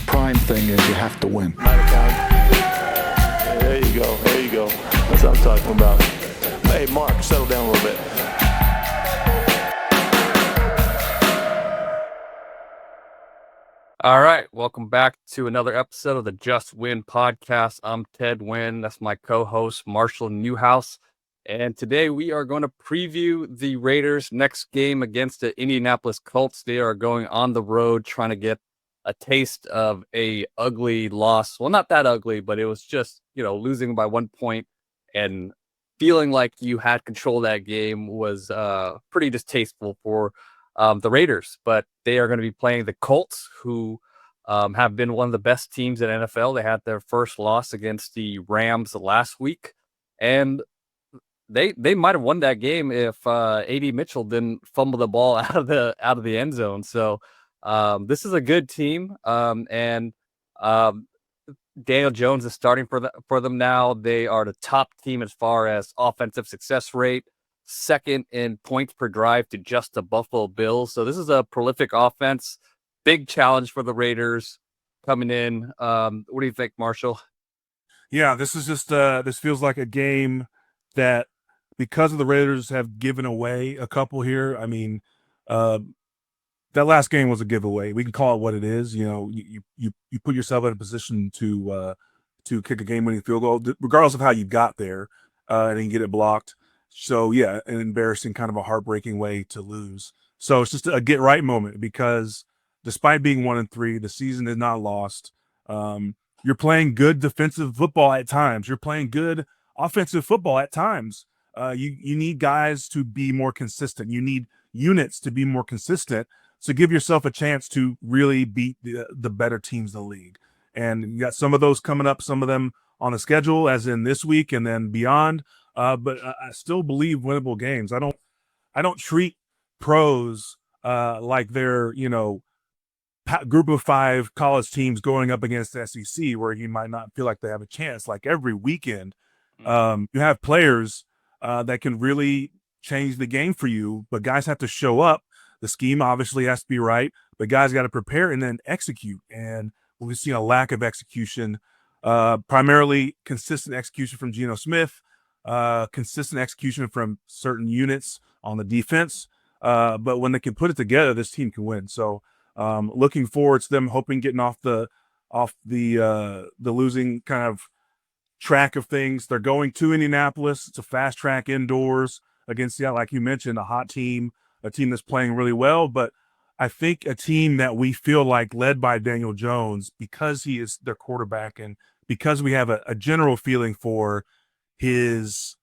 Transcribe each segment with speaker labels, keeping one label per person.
Speaker 1: prime thing is you have to win.
Speaker 2: There you go. There you go. That's what I'm talking about. Hey, Mark, settle down a little bit.
Speaker 3: All right, welcome back to another episode of the Just Win podcast. I'm Ted Nguyen. That's my co-host, Marshall Newhouse. And today we are going to preview the Raiders' next game against the Indianapolis Colts. They are going on the road trying to get a taste of a ugly loss. Well, not that ugly, but it was just, losing by 1 point and feeling like you had control of that game was pretty distasteful for the Raiders. But they are going to be playing the Colts, who have been one of the best teams in NFL. They had their first loss against the Rams last week, and they might have won that game if A.D. Mitchell didn't fumble the ball out of the end zone. So this is a good team, and Daniel Jones is starting for them now. They are the top team as far as offensive success rate, second in points per drive to just the Buffalo Bills. So this is a prolific offense. Big challenge for the Raiders coming in. What do you think, Marshall?
Speaker 4: Yeah, this is just this feels like a game that, because of the Raiders have given away a couple here. I mean, that last game was a giveaway. We can call it what it is. You put yourself in a position to kick a game-winning field goal, regardless of how you got there, and then get it blocked. So yeah, an embarrassing, kind of a heartbreaking way to lose. So it's just a get right moment, because despite being 1-3, the season is not lost. You're playing good defensive football at times. You're playing good offensive football at times. You need guys to be more consistent. You need units to be more consistent. So give yourself a chance to really beat the better teams in the league. And you got some of those coming up, some of them on the schedule, as in this week and then beyond. But I still believe winnable games. I don't treat pros like they're, group of 5 college teams going up against the SEC, where you might not feel like they have a chance. Like every weekend, you have players that can really change the game for you, but guys have to show up. The scheme obviously has to be right, but guys got to prepare and then execute. And we've seen a lack of execution, primarily consistent execution from Geno Smith, consistent execution from certain units on the defense. But when they can put it together, this team can win. So looking forward to them, hoping getting off the losing kind of track of things. They're going to Indianapolis. It's a fast track indoors against Seattle, like you mentioned, a hot team, a team that's playing really well. But I think a team that we feel like, led by Daniel Jones, because he is their quarterback, and because we have a general feeling for his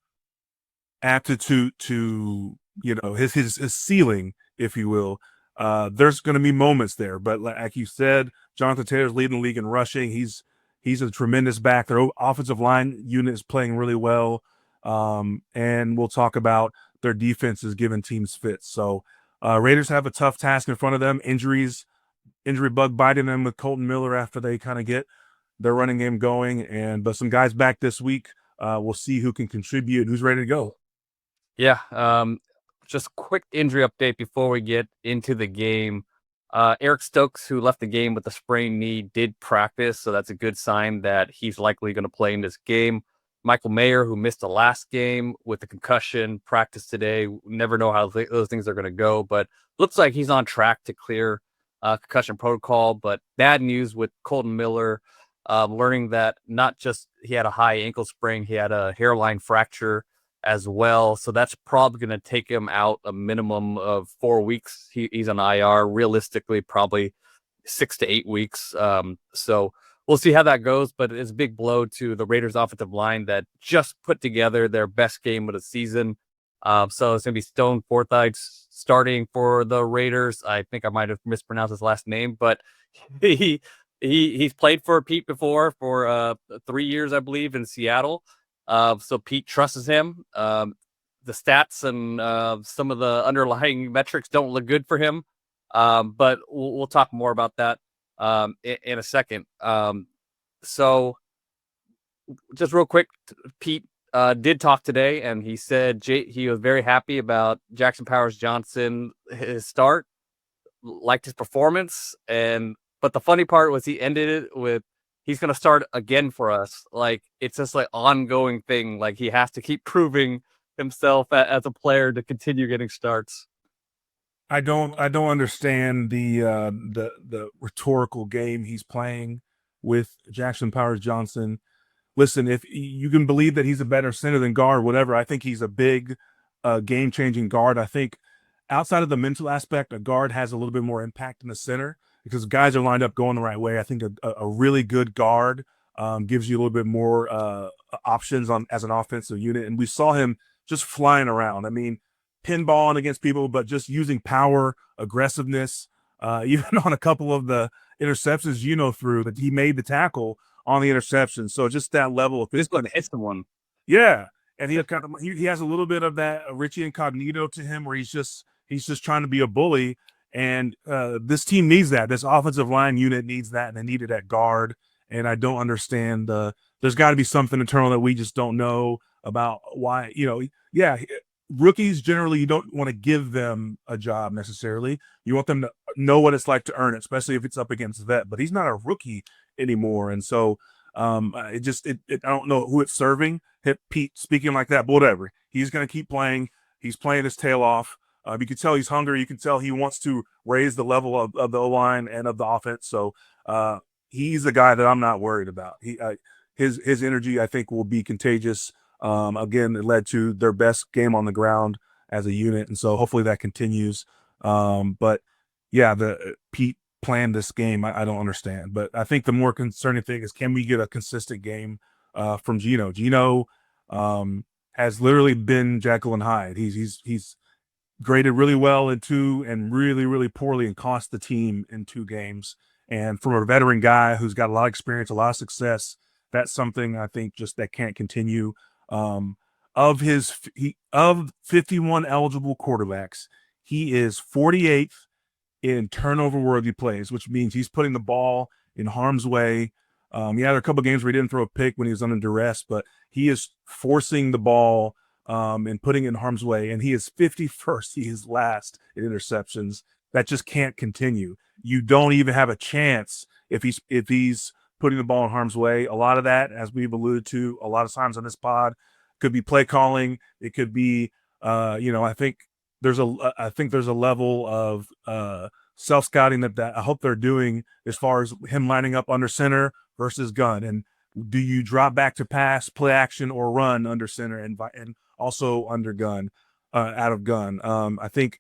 Speaker 4: aptitude to, his ceiling, if you will. There's going to be moments there, but like you said, Jonathan Taylor's leading the league in rushing. He's a tremendous back. Their offensive line unit is playing really well. And we'll talk about their defenses giving teams fits. So Raiders have a tough task in front of them. Injury bug biting them with Colton Miller after they kind of get their running game going. But some guys back this week. We'll see who can contribute, who's ready to go.
Speaker 3: Yeah. Just a quick injury update before we get into the game. Eric Stokes, who left the game with a sprained knee, did practice, so that's a good sign that he's likely going to play in this game. Michael Mayer, who missed the last game with a concussion, practiced today. Never know how those things are going to go, but looks like he's on track to clear concussion protocol. But bad news with Colton Miller, learning that not just he had a high ankle sprain, he had a hairline fracture as well. So that's probably going to take him out a minimum of 4 weeks. He's on IR, realistically, probably 6 to 8 weeks. So we'll see how that goes, but it's a big blow to the Raiders offensive line that just put together their best game of the season. So it's going to be Stone Forsythe starting for the Raiders. I think I might have mispronounced his last name, but he's played for Pete before for 3 years, I believe, in Seattle. So Pete trusts him. The stats and some of the underlying metrics don't look good for him. But we'll talk more about that in a second. So just real quick, Pete did talk today, and he said he was very happy about Jackson Powers Johnson, his start, liked his performance, and But the funny part was he ended it with, he's gonna start again for us. Like, it's just like ongoing thing. Like, he has to keep proving himself as a player to continue getting starts.
Speaker 4: I don't understand the rhetorical game he's playing with Jackson Powers Johnson. Listen, if you can believe that he's a better center than guard, whatever, I think he's a big game-changing guard. I think outside of the mental aspect, a guard has a little bit more impact than the center because guys are lined up going the right way. I think a really good guard gives you a little bit more options on as an offensive unit, and we saw him just flying around. I mean, pinballing against people, but just using power, aggressiveness, even on a couple of the interceptions threw that he made the tackle on the interception. So just that level of
Speaker 3: This one hits someone.
Speaker 4: yeah, and he has a little bit of that Richie Incognito to him, where he's just trying to be a bully. And this team needs that. This offensive line unit needs that, and they need it at guard. And I don't understand there's got to be something internal that we just don't know about why. Yeah, rookies generally you don't want to give them a job necessarily. You want them to know what it's like to earn it, especially if it's up against vet. But he's not a rookie anymore, and so I don't know who it's serving. Hit Pete speaking like that, but whatever. He's going to keep playing. He's playing his tail off. You can tell he's hungry. You can tell he wants to raise the level of the O-line and of the offense. So he's the guy that I'm not worried about. His energy, I think, will be contagious. Again, it led to their best game on the ground as a unit, and so hopefully that continues. But yeah, the Pete planned this game. I don't understand, but I think the more concerning thing is, can we get a consistent game from Geno? Geno has literally been Jekyll and Hyde. He's graded really well in 2 and really, really poorly and cost the team in 2 games. And from a veteran guy who's got a lot of experience, a lot of success, that's something I think just that can't continue. Of 51 eligible quarterbacks, he is 48th in turnover worthy plays, which means he's putting the ball in harm's way. There are a couple of games where he didn't throw a pick when he was under duress, but he is forcing the ball and putting it in harm's way. And he is 51st. He is last in interceptions. That just can't continue. You don't even have a chance if he's putting the ball in harm's way. A lot of that, as we've alluded to a lot of times on this pod, could be play calling. It could be, I think there's a level of self-scouting that I hope they're doing as far as him lining up under center versus gun. And do you drop back to pass, play action, or run under center and also under gun, out of gun? I think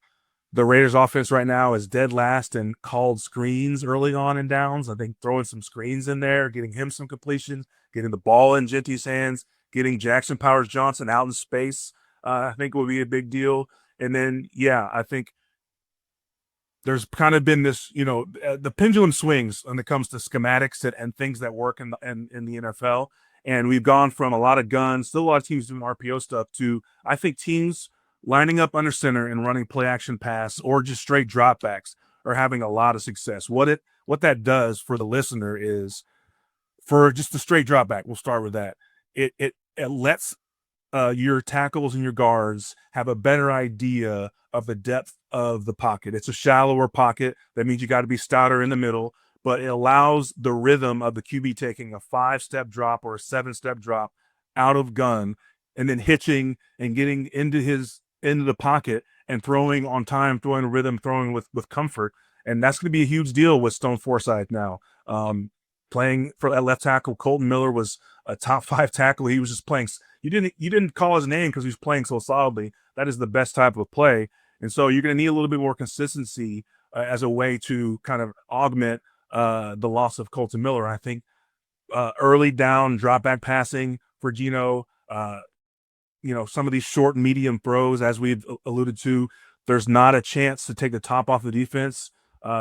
Speaker 4: the Raiders offense right now is dead last in called screens early on in downs. I think throwing some screens in there, getting him some completions, getting the ball in Genty's hands, getting Jackson Powers Johnson out in space, I think will be a big deal. And then, I think there's kind of been this, the pendulum swings when it comes to schematics and things that work in the NFL. And we've gone from a lot of guns, still a lot of teams doing RPO stuff, to I think teams lining up under center and running play action pass or just straight dropbacks are having a lot of success. What that does for the listener is, for just the straight dropback, we'll start with that. It lets your tackles and your guards have a better idea of the depth of the pocket. It's a shallower pocket. That means you got to be stouter in the middle, but it allows the rhythm of the QB taking a 5-step drop or a 7-step drop out of gun and then hitching and getting into the pocket and throwing on time, throwing a rhythm, throwing with comfort. And that's going to be a huge deal with Stone Forsythe now. Playing for that left tackle, Colton Miller was a top 5 tackle. He was just playing. You didn't call his name because he was playing so solidly. That is the best type of play. And so you're going to need a little bit more consistency as a way to kind of augment the loss of Colton Miller. I think early down drop back passing for Geno, some of these short and medium throws, as we've alluded to, there's not a chance to take the top off the defense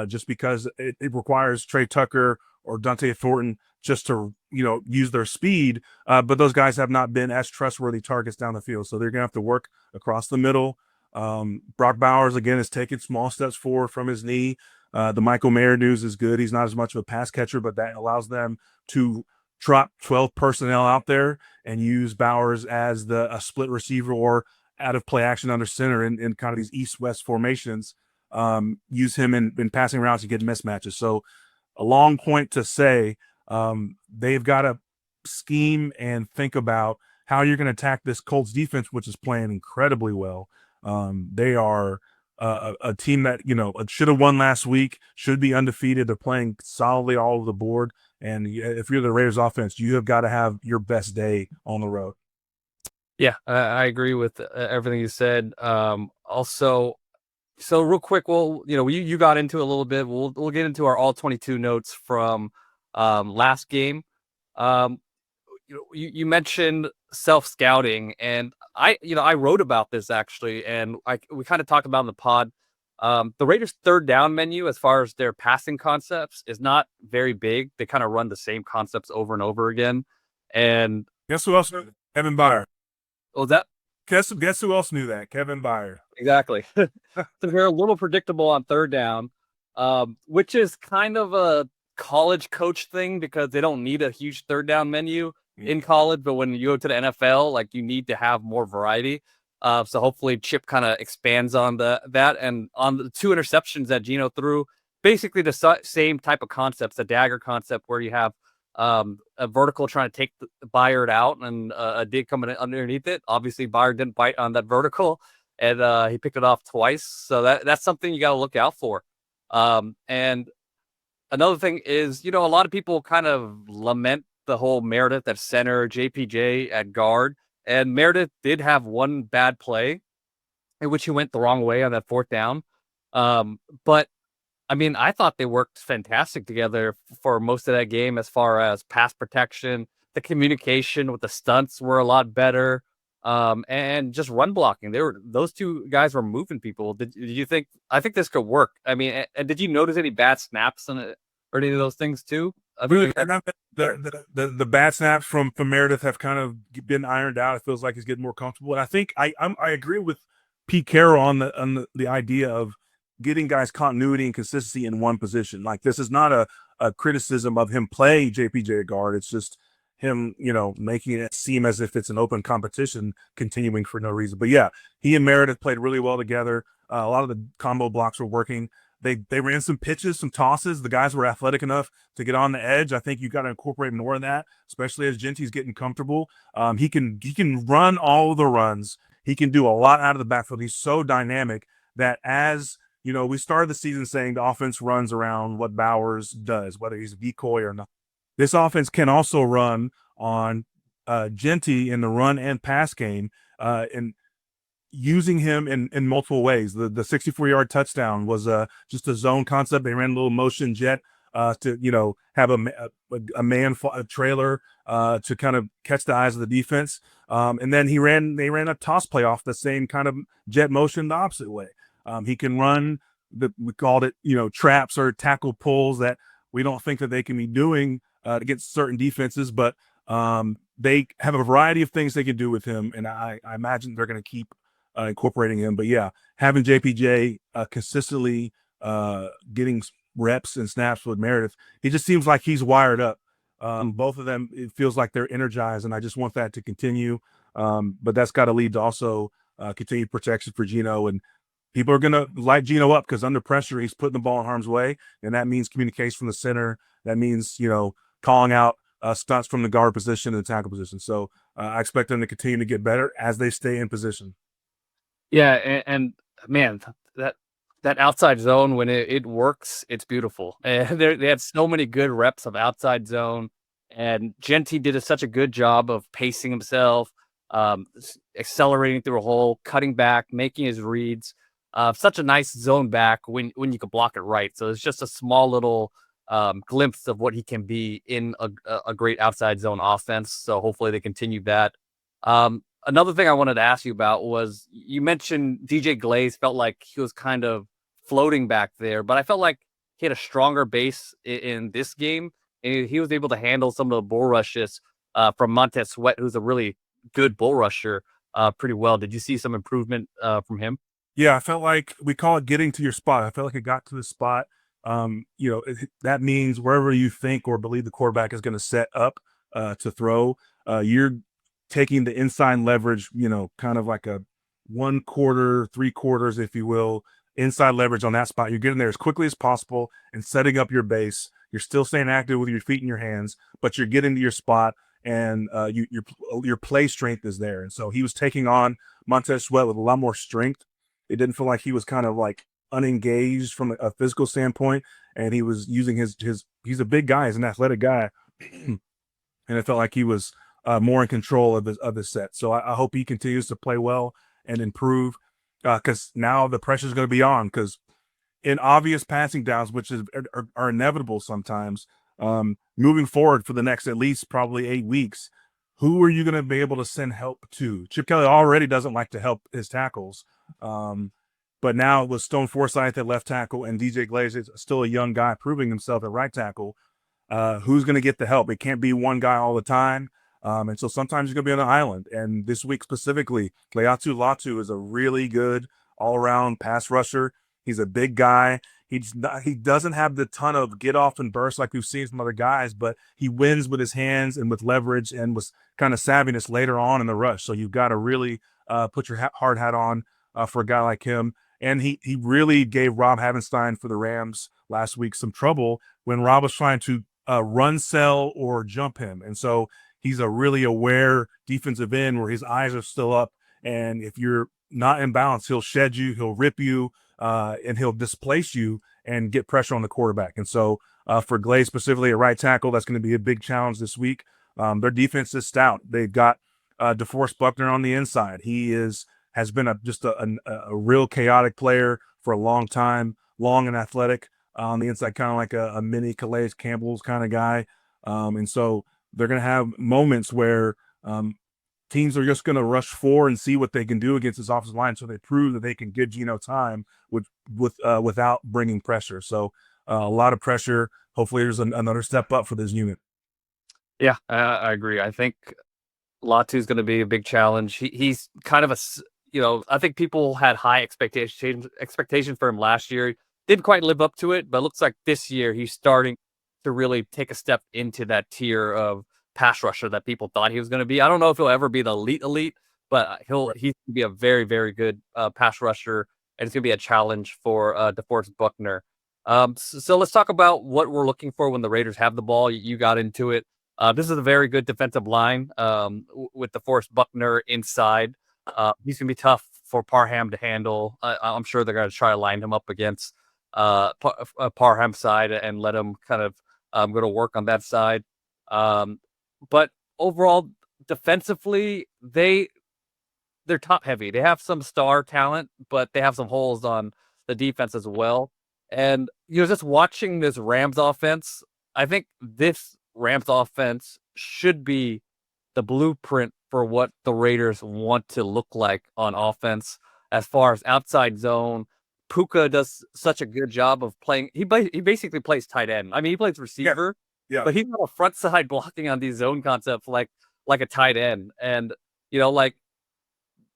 Speaker 4: just because it requires Trey Tucker or Dante Thornton just to, use their speed. But those guys have not been as trustworthy targets down the field. So they're going to have to work across the middle. Brock Bowers, again, is taking small steps forward from his knee. The Michael Mayer news is good. He's not as much of a pass catcher, but that allows them to drop 12 personnel out there and use Bowers as a split receiver or out of play action under center in kind of these east-west formations. Use him in passing routes to get mismatches. So a long point to say they've got to scheme and think about how you're going to attack this Colts defense, which is playing incredibly well. They are a team that, should have won last week, should be undefeated. They're playing solidly all over the board. And if you're the Raiders offense, you have got to have your best day on the road.
Speaker 3: Yeah, I agree with everything you said. Also, so real quick, well, you got into it a little bit. We'll get into our all 22 notes from last game. You mentioned self scouting, and I wrote about this actually, and we kind of talked about in the pod. The Raiders' third down menu, as far as their passing concepts, is not very big. They kind of run the same concepts over and over again. And
Speaker 4: guess who else? Kevin Byard.
Speaker 3: was that
Speaker 4: Guess who else knew that? Kevin Byard.
Speaker 3: exactly? So they're a little predictable on third down, which is kind of a college coach thing because they don't need a huge third down menu in college, but when you go to the NFL, like you need to have more variety. So hopefully Chip kind of expands on that, and on the 2 interceptions that Geno threw, basically the same type of concepts, the dagger concept where you have a vertical trying to take the Byard out and a dig coming underneath it. Obviously Byard didn't bite on that vertical, and he picked it off twice. So that's something you got to look out for. And another thing is, a lot of people kind of lament the whole Meredith at center, JPJ at guard. And Meredith did have one bad play in which he went the wrong way on that fourth down. But I mean, I thought they worked fantastic together for most of that game as far as pass protection. The communication with the stunts were a lot better. And just run blocking. Those two guys were moving people. Did you think? I think this could work. I mean, and did you notice any bad snaps on it or any of those things too?
Speaker 4: The bad snaps from Meredith have kind of been ironed out. It feels like he's getting more comfortable, and I think I agree with Pete Carroll on the idea of getting guys continuity and consistency in one position. Like, this is not a criticism of him playing JPJ guard. It's just him, making it seem as if it's an open competition, continuing for no reason. But yeah, he and Meredith played really well together. A lot of the combo blocks were working. They ran some pitches, some tosses. The guys were athletic enough to get on the edge. I think you got to incorporate more of that, especially as Genty's getting comfortable. He can run all the runs. He can do a lot out of the backfield. He's so dynamic that, as we started the season saying the offense runs around what Bowers does, whether he's a decoy or not. This offense can also run on Genty in the run and pass game, and using him in multiple ways. The 64-yard touchdown was just a zone concept. They ran a little motion jet to have a man trailer to kind of catch the eyes of the defense. And then they ran a toss play off the same kind of jet motion the opposite way. He can run we called it traps or tackle pulls that we don't think that they can be doing against certain defenses, but they have a variety of things they can do with him, and I imagine they're going to keep incorporating him. But yeah, having JPJ consistently getting reps and snaps with Meredith, he just seems like he's wired up. Both of them, it feels like they're energized, and I just want that to continue. But that's got to lead to also continued protection for Geno, and people are going to light Geno up because under pressure, he's putting the ball in harm's way, and that means communication from the center. That means calling out stunts from the guard position and the tackle position. So I expect them to continue to get better as they stay in position.
Speaker 3: Yeah, and man, that outside zone, when it works, it's beautiful. And they had so many good reps of outside zone, and Genty did such a good job of pacing himself, accelerating through a hole, cutting back, making his reads. Such a nice zone back when you can block it right. So it's just a small little glimpse of what he can be in a great outside zone offense. So hopefully they continue that. Another thing I wanted to ask you about was, you mentioned DJ Glaze felt like he was kind of floating back there, but I felt like he had a stronger base in this game, and he was able to handle some of the bull rushes from Montez Sweat, who's a really good bull rusher, pretty well. Did you see some improvement from him?
Speaker 4: Yeah, I felt like we call it getting to your spot. I felt like it got to the spot. That means wherever you think or believe the quarterback is going to set up to throw, you're taking the inside leverage, kind of like a 1/4, 3/4, if you will, inside leverage on that spot. You're getting there as quickly as possible and setting up your base. You're still staying active with your feet in your hands, but you're getting to your spot, and your play strength is there. And so he was taking on Montez Sweat with a lot more strength. It didn't feel like he was kind of like unengaged from a physical standpoint, and he was using his. He's a big guy, he's an athletic guy, and it felt like he was more in control of his set. So I hope he continues to play well and improve, because now the pressure is going to be on. Because in obvious passing downs, which are inevitable sometimes, moving forward for the next at least probably 8 weeks, who are you going to be able to send help to? Chip Kelly already doesn't like to help his tackles. But now with Stone Forsythe at left tackle and DJ Glaze is still a young guy proving himself at right tackle, who's going to get the help? It can't be one guy all the time. And so sometimes you're going to be on an island. And this week specifically, Leatu Latu is a really good all-around pass rusher. He's a big guy. He doesn't have the ton of get off and burst like we've seen from other guys, but he wins with his hands and with leverage and with kind of savviness later on in the rush. So you've got to really put your hard hat on for a guy like him. And he really gave Rob Havenstein for the Rams last week some trouble when Rob was trying to run sell or jump him. And so he's a really aware defensive end where his eyes are still up. And if you're not in balance, he'll shed you, he'll rip you, and he'll displace you and get pressure on the quarterback. And so for Glaze specifically at right tackle, that's going to be a big challenge this week. Their defense is stout. They've got DeForest Buckner on the inside. He has been just a real chaotic player for a long time, long and athletic on the inside, kind of like a mini Calais Campbell's kind of guy. And so they're going to have moments where teams are just going to rush for and see what they can do against this offensive line, so they prove that they can give Geno time without bringing pressure. So a lot of pressure. Hopefully there's another step up for this unit.
Speaker 3: Yeah, I agree. I think Latu is going to be a big challenge. He's kind of I think people had high expectations for him last year. Didn't quite live up to it, but it looks like this year he's starting to really take a step into that tier of pass rusher that people thought he was going to be. I don't know if he'll ever be the elite, but he's going to be a very, very good pass rusher, and it's going to be a challenge for DeForest Buckner. So let's talk about what we're looking for when the Raiders have the ball. You got into it. This is a very good defensive line with DeForest Buckner inside. He's going to be tough for Parham to handle. I'm sure they're going to try to line him up against Parham's side and let him kind of go to work on that side. But overall, defensively, they're top heavy. They have some star talent, but they have some holes on the defense as well. And just watching this Rams offense, I think this Rams offense should be the blueprint for what the Raiders want to look like on offense as far as outside zone. Puka does such a good job of playing. He basically plays tight end. I mean, he plays receiver. Yeah. But he's on a front side blocking on these zone concepts like a tight end. And, like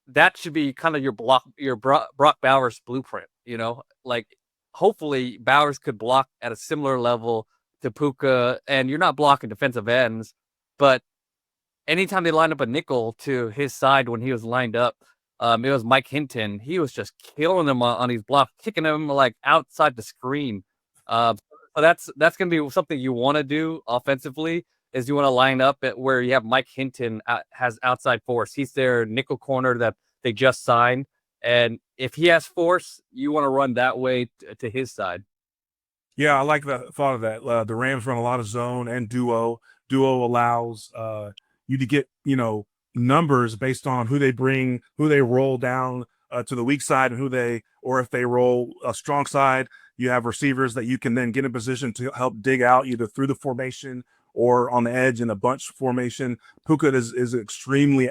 Speaker 3: that should be kind of your Brock Bowers blueprint, like hopefully Bowers could block at a similar level to Puka, and you're not blocking defensive ends, but anytime they line up a nickel to his side when he was lined up, it was Mike Hinton. He was just killing them on these blocks, kicking them like outside the screen. So that's going to be something you want to do offensively, is you want to line up at where you have Mike Hinton has outside force. He's their nickel corner that they just signed. And if he has force, you want to run that way to his side.
Speaker 4: Yeah, I like the thought of that. The Rams run a lot of zone and duo. Duo allows you to get, numbers based on who they bring, who they roll down to the weak side, and if they roll a strong side, you have receivers that you can then get in position to help dig out either through the formation or on the edge in a bunch formation. Puka is an extremely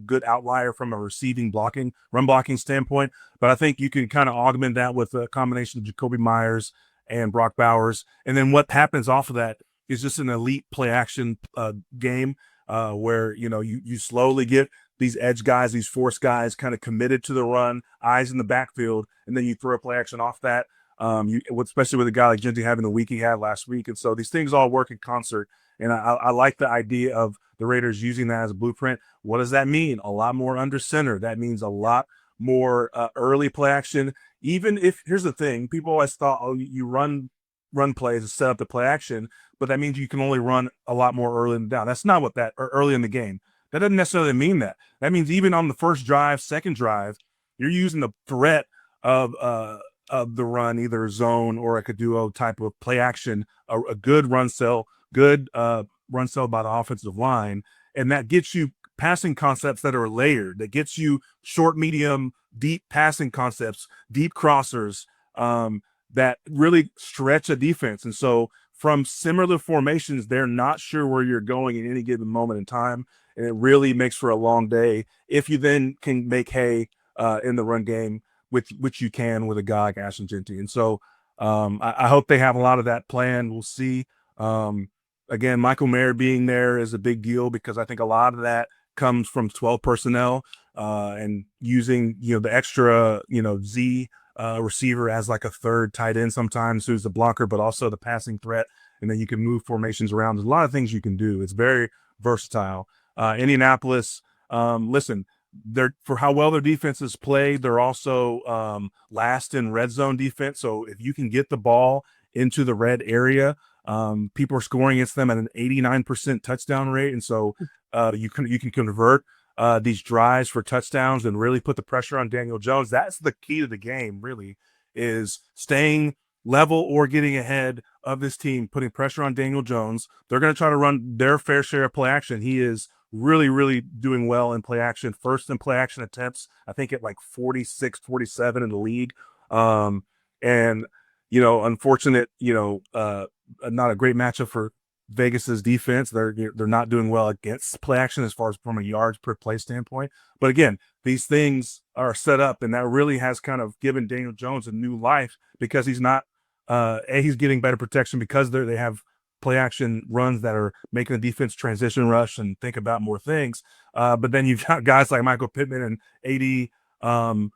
Speaker 4: good outlier from a run blocking standpoint, but I think you can kind of augment that with a combination of Jacoby Myers and Brock Bowers. And then what happens off of that is just an elite play action game where, you slowly get these edge guys, these force guys kind of committed to the run, eyes in the backfield, and then you throw a play action off that. Especially with a guy like Genty having the week he had last week. And so these things all work in concert. And I like the idea of the Raiders using that as a blueprint. What does that mean? A lot more under center. That means a lot more early play action. Even if, here's the thing, people always thought, you run run plays and set up the play action, but that means you can only run a lot more early in the down. That's not what that, or early in the game. That doesn't necessarily mean that. That means even on the first drive, second drive, you're using the threat of the run, either zone or a duo type of play action, a good run cell, good run cell by the offensive line, and that gets you passing concepts that are layered. That gets you short, medium, deep passing concepts, deep crossers that really stretch a defense. And so from similar formations, they're not sure where you're going at any given moment in time, and it really makes for a long day if you then can make hay in the run game, which you can with a guy like Ashton Genty. And so I hope they have a lot of that planned. We'll see. Again, Michael Mayer being there is a big deal because I think a lot of that comes from 12 personnel and using, the extra, Z receiver as like a third tight end sometimes, who's the blocker, but also the passing threat. And then you can move formations around. There's a lot of things you can do. It's very versatile. Indianapolis, listen, they're, for how well their defense is played, they're also last in red zone defense. So if you can get the ball into the red area, people are scoring against them at an 89% touchdown rate. And so you can convert these drives for touchdowns and really put the pressure on Daniel Jones. That's the key to the game, really, is staying level or getting ahead of this team, putting pressure on Daniel Jones. They're going to try to run their fair share of play action. He is really, really doing well in play action. First in play action attempts, I think at like 46, 47 in the league. And, unfortunate, not a great matchup for Vegas's defense. They're not doing well against play action as far as from a yards per play standpoint. But again, these things are set up, and that really has kind of given Daniel Jones a new life because he's not, he's getting better protection because they have play action runs that are making the defense transition rush and think about more things. But then you've got guys like Michael Pittman and AD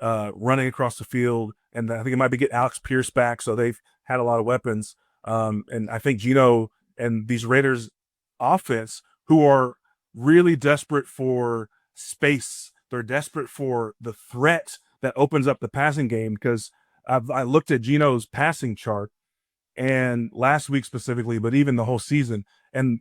Speaker 4: running across the field. And I think it might be getting Alex Pierce back. So they've had a lot of weapons. And I think Geno and these Raiders offense, who are really desperate for space, they're desperate for the threat that opens up the passing game, because I looked at Geno's passing chart, and last week specifically, but even the whole season. And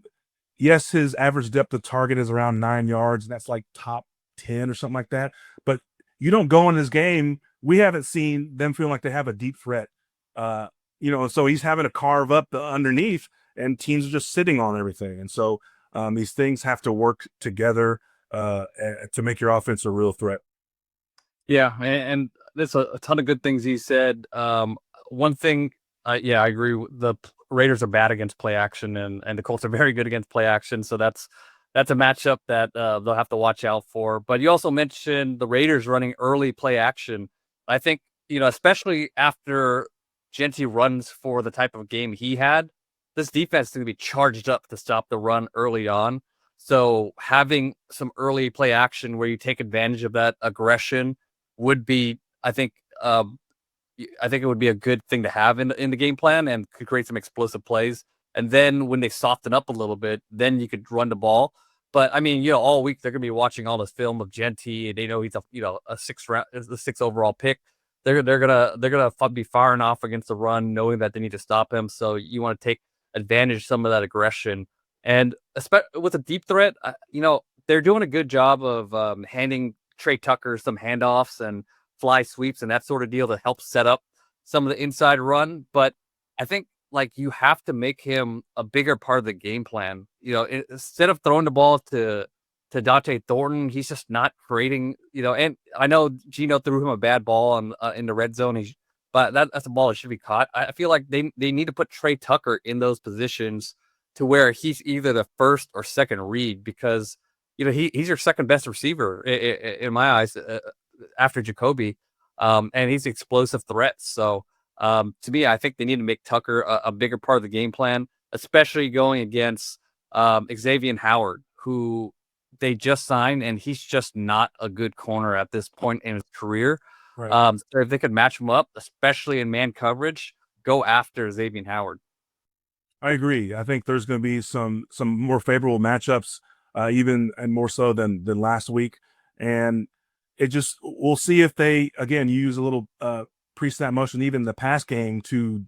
Speaker 4: yes, his average depth of target is around 9 yards. And that's like top 10 or something like that. But you don't go in this game, we haven't seen them feeling like they have a deep threat. So he's having to carve up the underneath, and teams are just sitting on everything. And so these things have to work together to make your offense a real threat.
Speaker 3: Yeah, and there's a ton of good things he said. One thing, I agree. The Raiders are bad against play action, and the Colts are very good against play action. So that's a matchup that they'll have to watch out for. But you also mentioned the Raiders running early play action. I think, especially after Genty runs for the type of game he had, this defense is going to be charged up to stop the run early on. So having some early play action where you take advantage of that aggression would be, I think it would be a good thing to have in the game plan, and could create some explosive plays. And then when they soften up a little bit, then you could run the ball. But I mean, all week they're gonna be watching all this film of Genty, and they know he's a sixth overall pick. They're gonna be firing off against the run, knowing that they need to stop him. So you want to take advantage of some of that aggression, and especially with a deep threat, they're doing a good job of handing Trey Tucker some handoffs and fly sweeps and that sort of deal to help set up some of the inside run. But I think you have to make him a bigger part of the game plan. Instead of throwing the ball to Dante Thornton, he's just not creating, and I know Geno threw him a bad ball in the red zone. But that's a ball that should be caught. I feel like they need to put Trey Tucker in those positions to where he's either the first or second read, because he's your second best receiver in my eyes after Jacoby, and he's an explosive threat. So to me, I think they need to make Tucker a bigger part of the game plan, especially going against Xavier Howard, who they just signed, and he's just not a good corner at this point in his career.
Speaker 4: Right.
Speaker 3: So if they could match him up, especially in man coverage, go after Xavier Howard.
Speaker 4: I agree. I think there's going to be some more favorable matchups, even and more so than last week. And we'll see if they again use a little pre-snap motion, even the pass game, to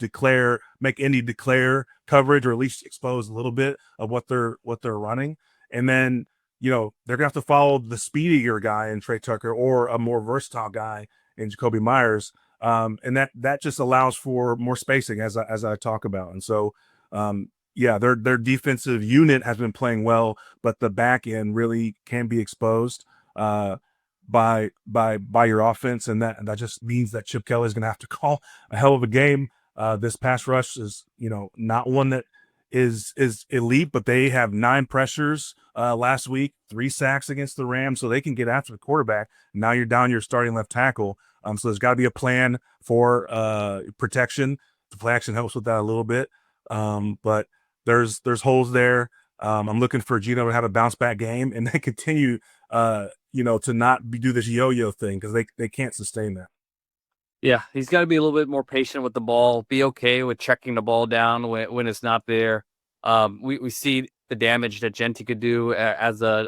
Speaker 4: make Indy declare coverage, or at least expose a little bit of what they're running. And then, they're gonna have to follow the speedier guy in Trey Tucker, or a more versatile guy in Jacoby Myers. And that just allows for more spacing, as I talk about. And so, their defensive unit has been playing well, but the back end really can be exposed by your offense, and that just means that Chip Kelly is going to have to call a hell of a game. This pass rush is, not one that is elite, but they have 9 pressures last week, 3 sacks against the Rams, so they can get after the quarterback. Now you're down your starting left tackle, so there's got to be a plan for protection. The play action helps with that a little bit, but there's holes there. I'm looking for Gino to have a bounce back game and then continue, to not do this yo-yo thing, because they can't sustain that.
Speaker 3: Yeah, he's got to be a little bit more patient with the ball, be okay with checking the ball down when it's not there. We see the damage that Genti could do as a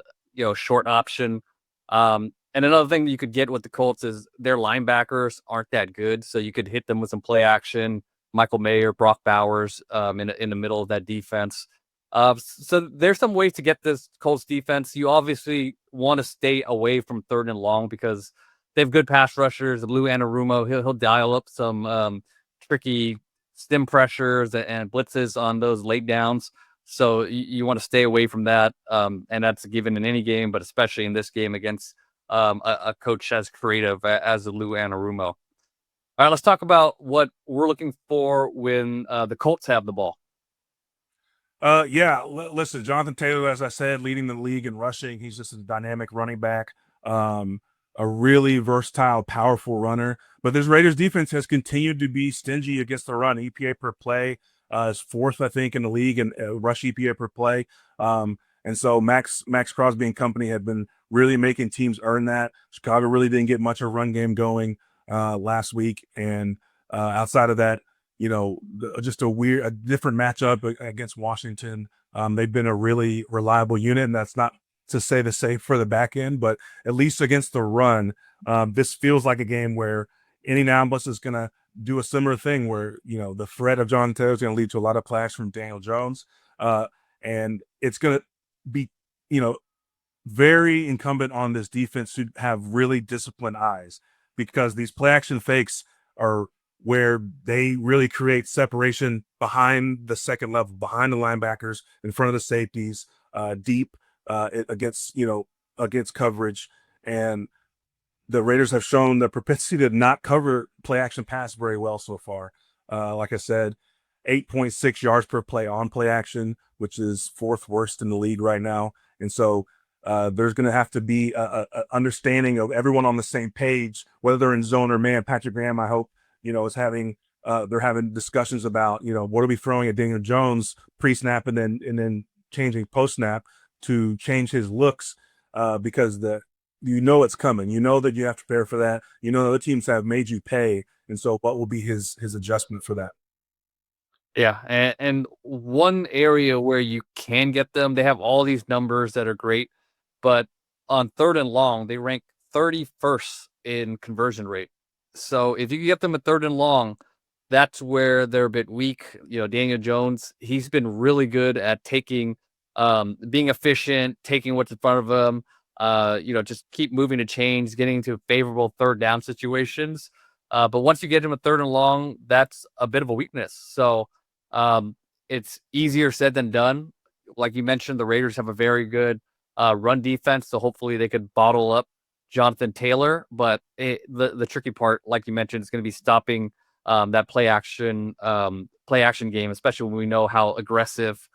Speaker 3: short option. And another thing that you could get with the Colts is their linebackers aren't that good, so you could hit them with some play action. Michael Mayer, Brock Bowers, in the middle of that defense. So there's some ways to get this Colts defense. You obviously want to stay away from 3rd and long, because they have good pass rushers. Lou Anarumo, he'll dial up some tricky stem pressures and blitzes on those late downs. So you want to stay away from that. And that's a given in any game, but especially in this game against a coach as creative as Lou Anarumo. All right, let's talk about what we're looking for when the Colts have the ball.
Speaker 4: Listen, Jonathan Taylor, as I said, leading the league in rushing. He's just a dynamic running back, a really versatile, powerful runner. But this Raiders defense has continued to be stingy against the run. EPA per play is 4th, I think, in the league in rush EPA per play. And so Max Crosby and company have been really making teams earn that. Chicago really didn't get much of a run game going last week, and outside of that, just a different matchup against Washington. They've been a really reliable unit, and that's not to say the same for the back end, but at least against the run, this feels like a game where Indianapolis is going to do a similar thing, where the threat of John Taylor is going to lead to a lot of plays from Daniel Jones, and it's going to be very incumbent on this defense to have really disciplined eyes, because these play action fakes are where they really create separation behind the second level, behind the linebackers, in front of the safeties, deep against coverage. And the Raiders have shown the propensity to not cover play action pass very well so far. Like I said, 8.6 yards per play on play action, which is 4th worst in the league right now. And so there's going to have to be a understanding of everyone on the same page, whether they're in zone or man. Patrick Graham, I hope, is having they're having discussions about, what are we throwing at Daniel Jones pre-snap and then changing post-snap to change his looks, because it's coming. That you have to prepare for that. The teams have made you pay, and so what will be his adjustment for that?
Speaker 3: Yeah, and one area where you can get them, they have all these numbers that are great, but on 3rd and long, they rank 31st in conversion rate. So if you get them at 3rd and long, that's where they're a bit weak. Daniel Jones, he's been really good at being efficient, taking what's in front of him, just keep moving to chains, getting into favorable 3rd down situations. But once you get him at 3rd and long, that's a bit of a weakness. So it's easier said than done. Like you mentioned, the Raiders have a very good run defense, so hopefully they could bottle up Jonathan Taylor. But the tricky part, like you mentioned, is going to be stopping that play action game, especially when we know how aggressive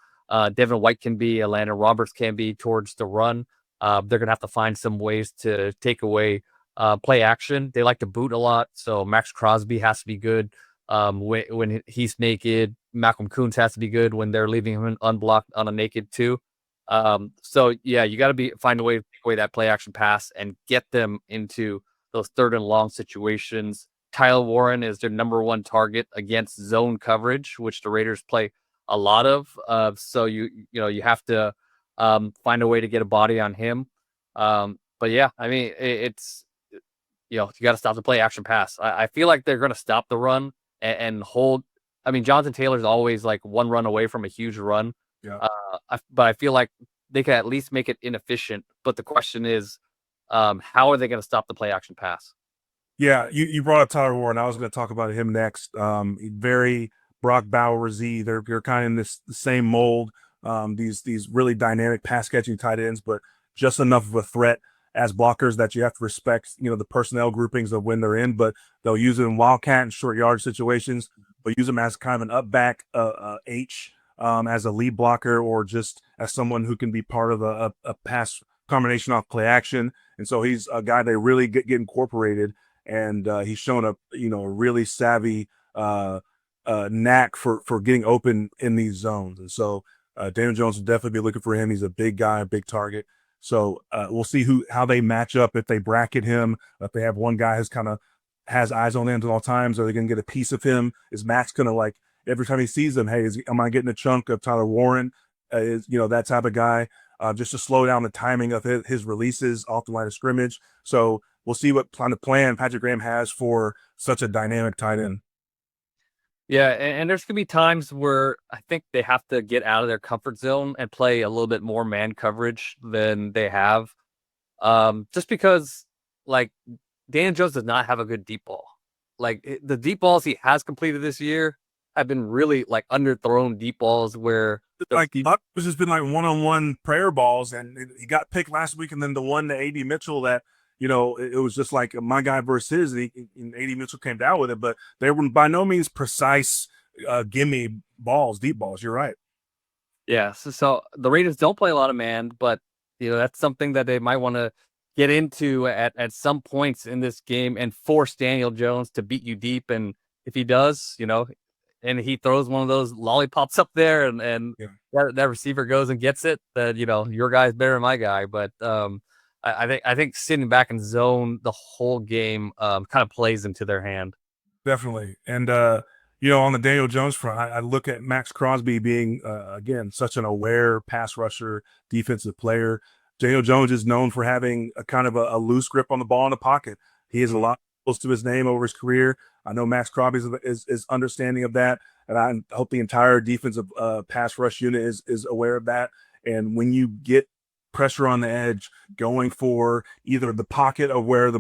Speaker 3: Devin White can be, Landon Roberts can be towards the run. They're going to have to find some ways to take away play action. They like to boot a lot, so Max Crosby has to be good when he's naked. Malcolm Koonce has to be good when they're leaving him unblocked on a naked too. So yeah, you got to find a way to take away that play action pass and get them into those 3rd and long situations. Tyler Warren is their number 1 target against zone coverage, which the Raiders play a lot of. So you have to find a way to get a body on him. But yeah, I mean, it's you got to stop the play action pass. I feel like they're going to stop the run and hold. I mean, Jonathan Taylor's always like one run away from a huge run.
Speaker 4: Yeah.
Speaker 3: But I feel like they can at least make it inefficient. But the question is, how are they going to stop the play action pass?
Speaker 4: Yeah, you brought up Tyler Warren. I was going to talk about him next. Very Brock Bowers-y. They're kind of in the same mold. These really dynamic pass catching tight ends, but just enough of a threat as blockers that you have to respect. The personnel groupings of when they're in, but they'll use it in wildcat and short yard situations. But use him as kind of an up back H as a lead blocker, or just as someone who can be part of a pass combination off play action. And so he's a guy they really get incorporated. And he's shown a really savvy knack for getting open in these zones. And so Daniel Jones will definitely be looking for him. He's a big guy, a big target. So we'll see how they match up, if they bracket him, if they have one guy who's kind of has eyes on him at all times. Are they going to get a piece of him? Is Max going to, like, every time he sees him, hey, am I getting a chunk of Tyler Warren? Is that type of guy? Just to slow down the timing of his releases off the line of scrimmage. So we'll see what kind of plan Patrick Graham has for such a dynamic tight end.
Speaker 3: Yeah, and there's gonna be times where I think they have to get out of their comfort zone and play a little bit more man coverage than they have. Just because, like, Daniel Jones does not have a good deep ball. Like, the deep balls he has completed this year have been really like underthrown deep balls where
Speaker 4: Luck has just been like one-on-one prayer balls, and he got picked last week, and then the one to A.D. Mitchell that it was just like my guy versus his, and A.D. Mitchell came down with it, but they were by no means precise gimme balls, deep balls. You're right.
Speaker 3: Yeah, so the Raiders don't play a lot of man, but that's something that they might want to get into at some points in this game and force Daniel Jones to beat you deep. And if he does, and he throws one of those lollipops up there, and
Speaker 4: Yeah.
Speaker 3: that receiver goes and gets it, that your guy's better than my guy. But I think sitting back in zone the whole game kind of plays into their hand.
Speaker 4: Definitely. And on the Daniel Jones front, I look at Max Crosby being again such an aware pass rusher, defensive player. Daniel Jones is known for having a kind of a loose grip on the ball in the pocket. He has a lot close to his name over his career. I know Max Crosby is understanding of that, and I hope the entire defensive pass rush unit is aware of that. And when you get pressure on the edge, going for either the pocket of where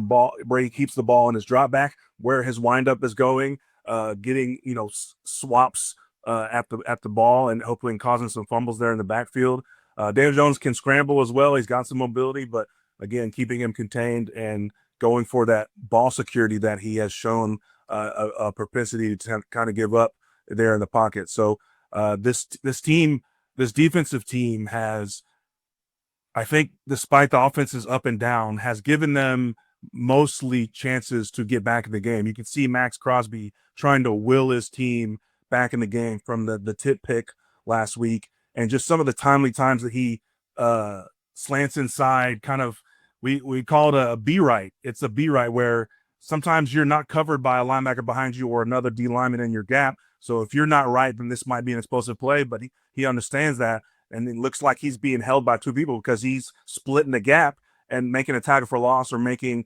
Speaker 4: he keeps the ball in his drop back, where his windup is going, getting swaps at the ball, and hopefully causing some fumbles there in the backfield. Daniel Jones can scramble as well. He's got some mobility, but again, keeping him contained and going for that ball security that he has shown a propensity to kind of give up there in the pocket. So this defensive team has, I think, despite the offense's up and down, has given them mostly chances to get back in the game. You can see Max Crosby trying to will his team back in the game from the tip pick last week, and just some of the timely times that he slants inside, kind of, we call it a B right. It's a B right where sometimes you're not covered by a linebacker behind you or another D lineman in your gap. So if you're not right, then this might be an explosive play, but he understands that. And it looks like he's being held by two people because he's splitting the gap and making a tackle for loss, or making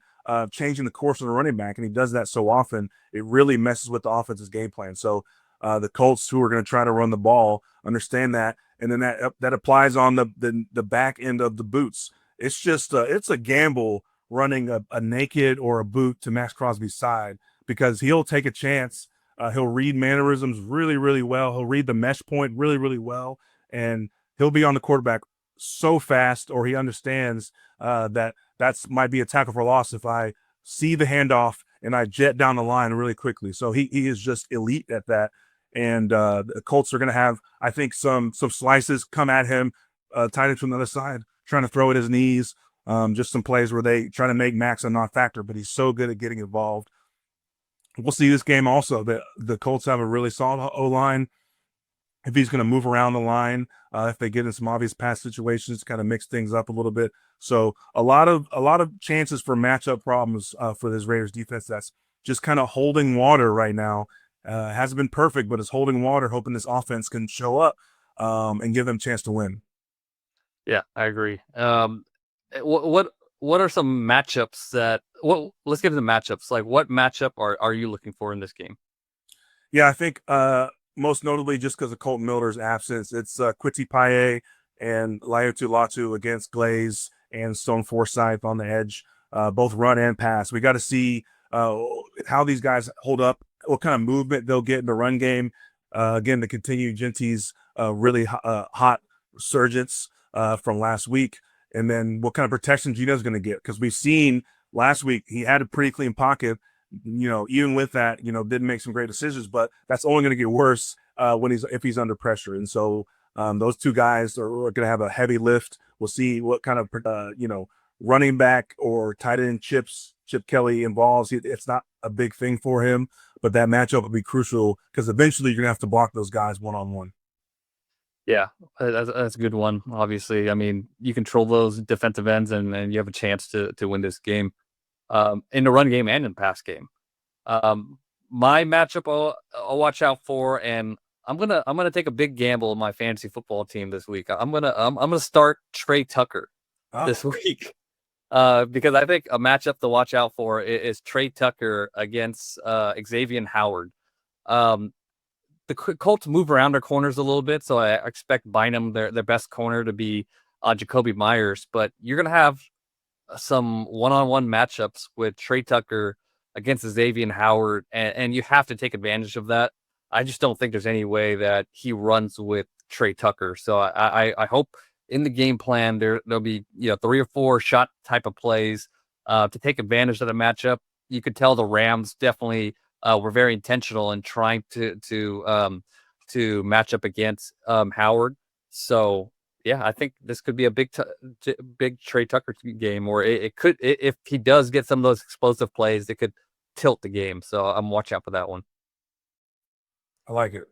Speaker 4: changing the course of the running back. And he does that so often, it really messes with the offense's game plan. So the Colts, who are going to try to run the ball, understand that. And then that applies on the back end of the boots. It's just it's a gamble running a naked or a boot to Max Crosby's side, because he'll take a chance. He'll read mannerisms really, really well. He'll read the mesh point really, really well. And he'll be on the quarterback so fast, or he understands that's might be a tackle for loss if I see the handoff and I jet down the line really quickly. So he is just elite at that. And the Colts are going to have, I think, some slices come at him, tight end from the other side, trying to throw at his knees. Just some plays where they try to make Max a non-factor, but he's so good at getting involved. We'll see this game also. The Colts have a really solid O-line. If he's going to move around the line, if they get in some obvious pass situations, kind of mix things up a little bit. So a lot of chances for matchup problems for this Raiders defense that's just kind of holding water right now. Hasn't been perfect, but it's holding water, hoping this offense can show up and give them a chance to win.
Speaker 3: Yeah, I agree. What what are some matchups that? Well, let's get into matchups. Like, what matchup are you looking for in this game?
Speaker 4: Yeah, I think most notably just because of Colton Miller's absence, it's Kwity Paye and Laiatu Latu against Glaze and Stone Forsyth on the edge, both run and pass. We got to see how these guys hold up, what kind of movement they'll get in the run game. Again, to continue Genty's really hot resurgence from last week, and then what kind of protection Gino's going to get, because we've seen last week he had a pretty clean pocket. Even with that, didn't make some great decisions, but that's only going to get worse if he's under pressure. And so those two guys are going to have a heavy lift. We'll see what kind of running back or tight end Chip Kelly involves. It's not a big thing for him, but that matchup will be crucial because eventually you're going to have to block those guys one-on-one.
Speaker 3: Yeah, that's a good one. Obviously, I mean, you control those defensive ends, and you have a chance to win this game in the run game and in the pass game. My matchup I'll watch out for, and I'm gonna take a big gamble on my fantasy football team this week. I'm gonna start Trey Tucker this week because I think a matchup to watch out for is Trey Tucker against Xavier Howard. The Colts move around their corners a little bit, so I expect Bynum, their best corner, to be Jacoby Myers, but you're gonna have some one-on-one matchups with Trey Tucker against Xavier Howard, and you have to take advantage of that. I just don't think there's any way that he runs with Trey Tucker. So I hope in the game plan there'll be 3 or 4 shot type of plays to take advantage of the matchup. You could tell the Rams definitely were very intentional in trying to match up against Howard. So yeah, I think this could be a big Trey Tucker game, or it could, if he does get some of those explosive plays, it could tilt the game. So I'm watch out for that one.
Speaker 4: I like it.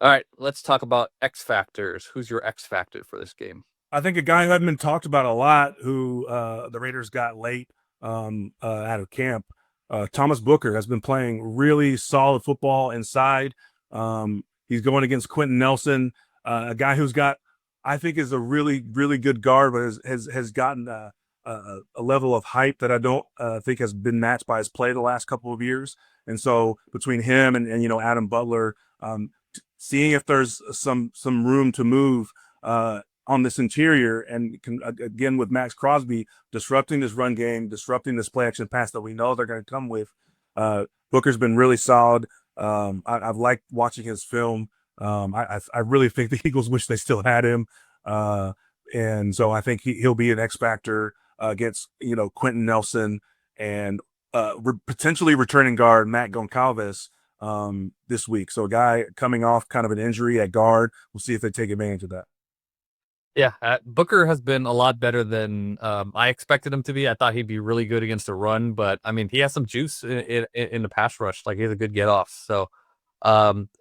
Speaker 3: All right, let's talk about X factors. Who's your X factor for this game?
Speaker 4: I think a guy who hadn't been talked about a lot, who the Raiders got late out of camp, Thomas Booker, has been playing really solid football inside. He's going against Quentin Nelson, a guy who's got, I think, is a really, really good guard, but has gotten a level of hype that I don't think has been matched by his play the last couple of years. And so between him and Adam Butler, seeing if there's some room to move on this interior, and again with Max Crosby disrupting this run game, disrupting this play action pass that we know they're going to come with. Booker's been really solid. I've liked watching his film. I really think the Eagles wish they still had him, and so I think he'll be an X factor against Quentin Nelson and potentially returning guard Matt Goncalves this week. So a guy coming off kind of an injury at guard. We'll see if they take advantage of that.
Speaker 3: Yeah, Booker has been a lot better than I expected him to be. I thought he'd be really good against the run, but I mean, he has some juice in the pass rush. Like, he has a good get off. So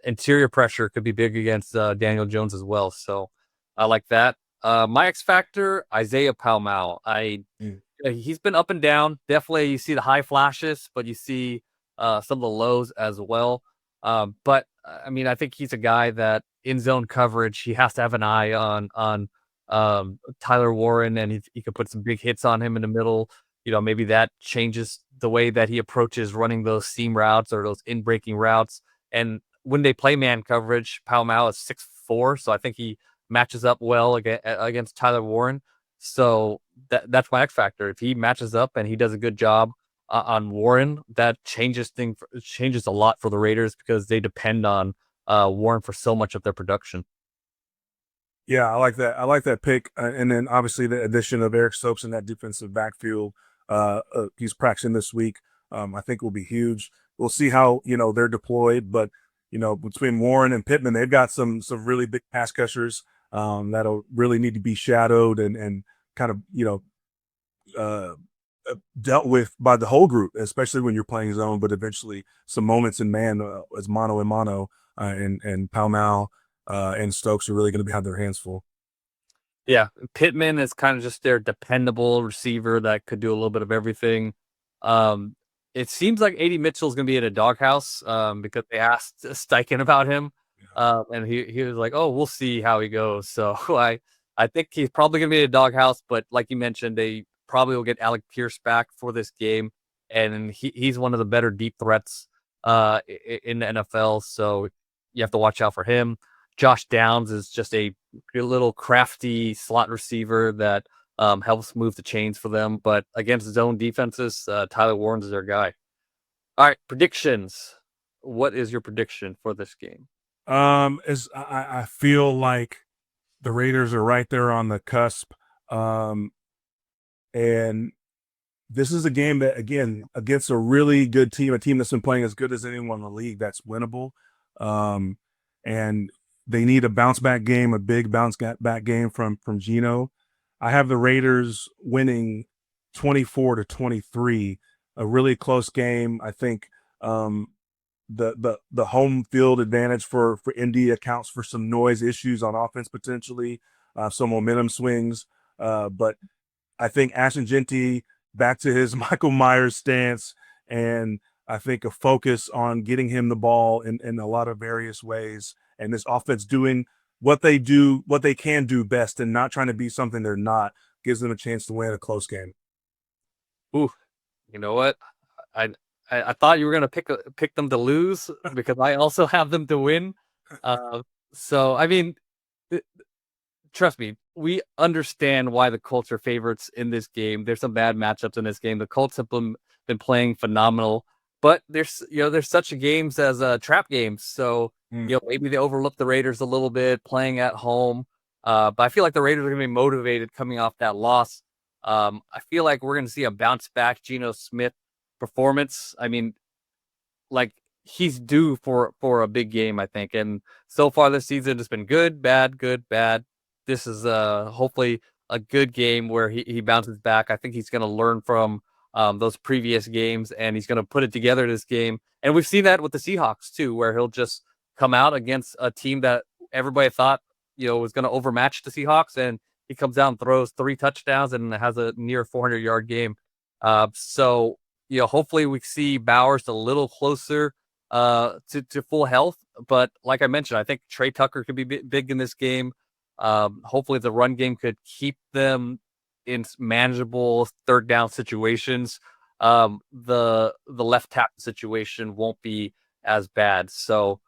Speaker 3: interior pressure could be big against Daniel Jones as well. So I like that. My X factor, Isaiah Palmau. He's been up and down. Definitely, you see the high flashes, but you see some of the lows as well. But I mean, I think he's a guy that in zone coverage, he has to have an eye on Tyler Warren, and he could put some big hits on him in the middle. Maybe that changes the way that he approaches running those seam routes or those in-breaking routes. And when they play man coverage, Palmau is 6'4", so I think he matches up well against Tyler Warren. So that's my X factor. If he matches up and he does a good job on Warren, that changes a lot for the Raiders, because they depend on Warren for so much of their production.
Speaker 4: Yeah, I like that. I like that pick. And then obviously the addition of Eric Stokes in that defensive backfield. He's practicing this week. I think will be huge. We'll see how, they're deployed, but between Warren and Pittman, they've got some really big pass catchers that'll really need to be shadowed and kind of, dealt with by the whole group, especially when you're playing zone, but eventually some moments in man as mano and mano, and Palmau and Stokes are really going to have their hands full.
Speaker 3: Yeah, Pittman is kind of just their dependable receiver that could do a little bit of everything. It seems like A.D. Mitchell is going to be in a doghouse because they asked Steichen about him, and he was like, "Oh, we'll see how he goes." So I think he's probably going to be in a doghouse, but like you mentioned, they probably will get Alec Pierce back for this game, and he's one of the better deep threats in the NFL. So you have to watch out for him. Josh Downs is just a little crafty slot receiver that helps move the chains for them. But against zone defenses, Tyler Warren's their guy. All right, predictions. What is your prediction for this game?
Speaker 4: I feel like the Raiders are right there on the cusp. And this is a game that, again, against a really good team, a team that's been playing as good as anyone in the league, that's winnable. And they need a bounce back game, a big bounce back game from Geno. I have the Raiders winning 24-23, a really close game. I think the home field advantage for Indy accounts for some noise issues on offense potentially, some momentum swings. But I think Ashton Genty back to his Michael Myers stance, and I think a focus on getting him the ball in a lot of various ways, and this offense doing what they can do best and not trying to be something they're not, gives them a chance to win a close game.
Speaker 3: Ooh, you know what? I thought you were gonna pick them to lose because I also have them to win. So I mean, trust me, we understand why the Colts are favorites in this game. There's some bad matchups in this game. The Colts have been playing phenomenal, but there's such games as trap games. So maybe they overlook the Raiders a little bit playing at home. But I feel like the Raiders are gonna be motivated coming off that loss. I feel like we're gonna see a bounce back Geno Smith performance. I mean, like, he's due for a big game, I think. And so far this season, it's been good, bad, good, bad. This is hopefully a good game where he bounces back. I think he's going to learn from those previous games, and he's going to put it together this game. And we've seen that with the Seahawks too, where he'll just come out against a team that everybody thought was going to overmatch the Seahawks, and he comes out and throws 3 touchdowns and has a near 400-yard game. So hopefully we see Bowers a little closer to full health. But like I mentioned, I think Trey Tucker could be big in this game. Hopefully the run game could keep them in manageable third down situations. The left tackle situation won't be as bad. So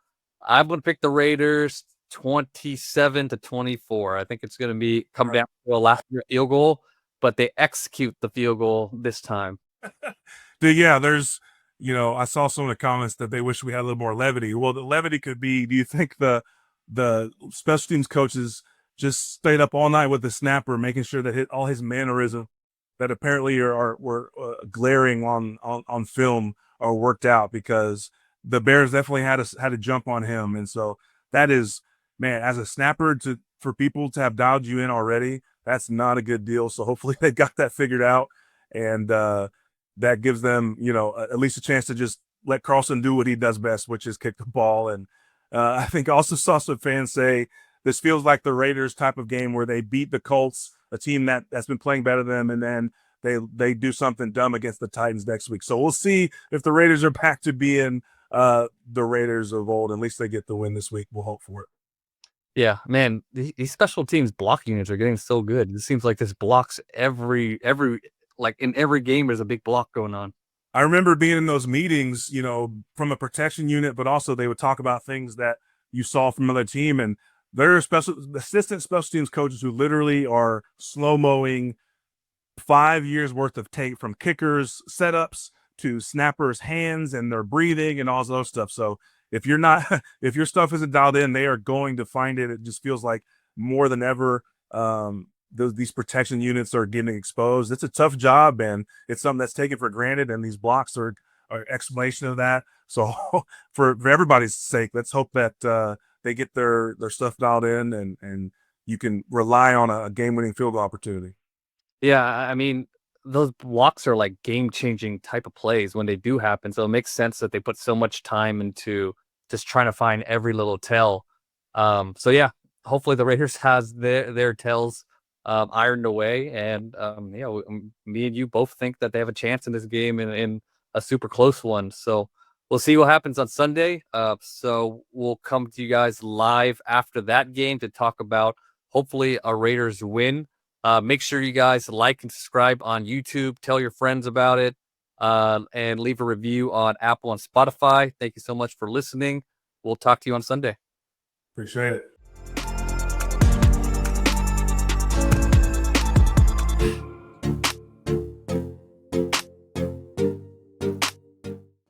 Speaker 3: I'm going to pick the Raiders 27-24. I think it's going to come down to a last field goal, but they execute the field goal this time.
Speaker 4: Yeah, there's, I saw some of the comments that they wish we had a little more levity. Well, the levity could be, do you think the special teams coaches just stayed up all night with the snapper, making sure that all his mannerisms that apparently were glaring on film are worked out, because the Bears definitely had to jump on him. And so that is, man, as a snapper, for people to have dialed you in already, that's not a good deal. So hopefully they got that figured out, and that gives them, at least a chance to just let Carlson do what he does best, which is kick the ball. And I think I also saw some fans say this feels like the Raiders type of game where they beat the Colts, a team that's been playing better than them, and then they do something dumb against the Titans next week. So we'll see if the Raiders are back to being the Raiders of old. At least they get the win this week. We'll hope for it.
Speaker 3: Yeah, man, these special teams block units are getting so good. It seems like this blocks every like in every game there's a big block going on.
Speaker 4: I remember being in those meetings, from a protection unit, but also they would talk about things that you saw from another team. And there are assistant special teams coaches who literally are slow-moing 5 years worth of tape from kickers' setups to snappers' hands and their breathing and all those stuff. So if your stuff isn't dialed in, they are going to find it. It just feels like more than ever, these protection units are getting exposed. It's a tough job, and it's something that's taken for granted, and these blocks are explanation of that. So for everybody's sake, let's hope that they get their stuff dialed in, and you can rely on a game-winning field goal opportunity.
Speaker 3: Yeah, I mean, those blocks are like game-changing type of plays when they do happen. So it makes sense that they put so much time into just trying to find every little tell. So yeah, hopefully the Raiders has their tells ironed away, and me and you both think that they have a chance in this game in a super close one. So we'll see what happens on Sunday. So we'll come to you guys live after that game to talk about hopefully a Raiders win. Make sure you guys like and subscribe on YouTube. Tell your friends about it. And leave a review on Apple and Spotify. Thank you so much for listening. We'll talk to you on Sunday.
Speaker 4: Appreciate it.